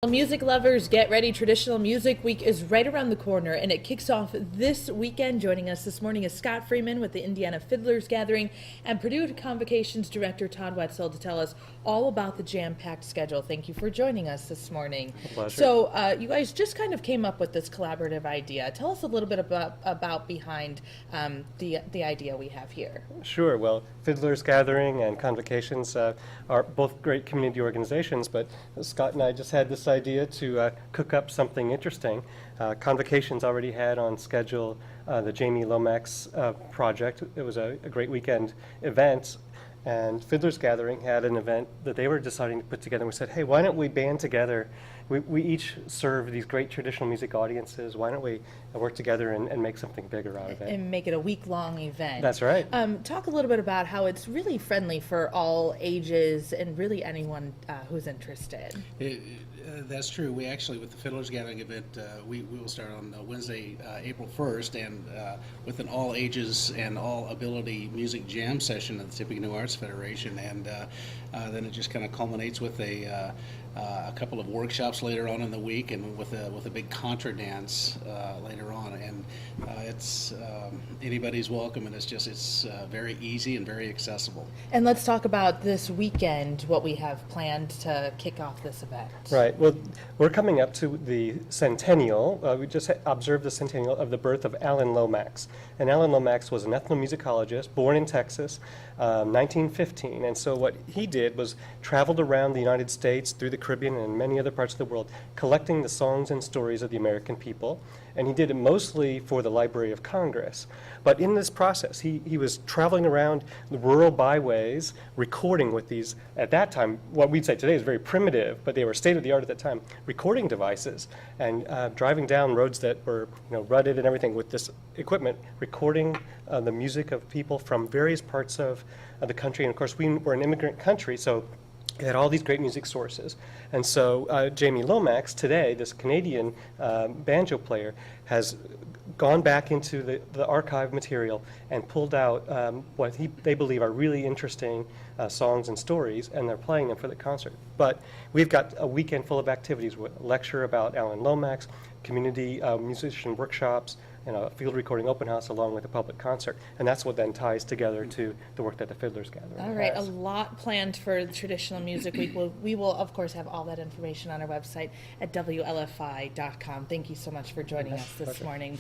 Music lovers, get ready. Traditional Music Week is right around the corner, and it kicks off this weekend. Joining us this morning is Scott Freeman with the Indiana Fiddlers Gathering and Purdue Convocations Director Todd Wetzel to tell us all about the jam-packed schedule. Thank you for joining us this morning. A pleasure. So you guys just kind of came up with this collaborative idea. Tell us a little bit about behind the idea we have here. Sure. Well, Fiddlers Gathering and Convocations are both great community organizations, but Scott and I just had this idea to cook up something interesting. Convocations already had on schedule the Jamie Lomax project. It was a great weekend event, and Fiddlers Gathering had an event that they were deciding to put together. And we said, hey, why don't we band together? We each serve these great traditional music audiences. Why don't we work together and make something bigger out of it? And make it a week-long event. That's right. Talk a little bit about how it's really friendly for all ages and really anyone who's interested. That's true. We actually, with the Fiddlers Gathering event, we will start on Wednesday, April 1st, and with an all ages and all ability music jam session at the Tippecanoe New Arts Federation, and then it just kind of culminates with a couple of workshops later on in the week, and with a big contra dance later on. And it's anybody's welcome, and it's very easy and very accessible. And let's talk about this weekend, what we have planned to kick off this event. Right. Well, we're coming up to the centennial. We just observed the centennial of the birth of Alan Lomax. And Alan Lomax was an ethnomusicologist born in Texas, 1915. And so what he did was traveled around the United States, through the Caribbean and many other parts of the world, collecting the songs and stories of the American people. And he did it mostly for the Library of Congress. But in this process, he was traveling around the rural byways, recording with these, at that time, what we'd say today is very primitive, but they were state-of-the-art at that time, recording devices, and driving down roads that were rutted and everything with this equipment, recording the music of people from various parts of the country. And of course, we were an immigrant country, so it had all these great music sources. And so Jamie Lomax, today, this Canadian banjo player, has gone back into the archive material and pulled out what they believe are really interesting songs and stories, and they're playing them for the concert. But we've got a weekend full of activities, with a lecture about Alan Lomax, community musician workshops, and a field recording open house, along with a public concert. And that's what then ties together to the work that the Fiddlers Gathering All right, has. a lot planned for Traditional Music Week. We will, of course, have all that information on our website at WLFI.com. Thank you so much for joining us this morning.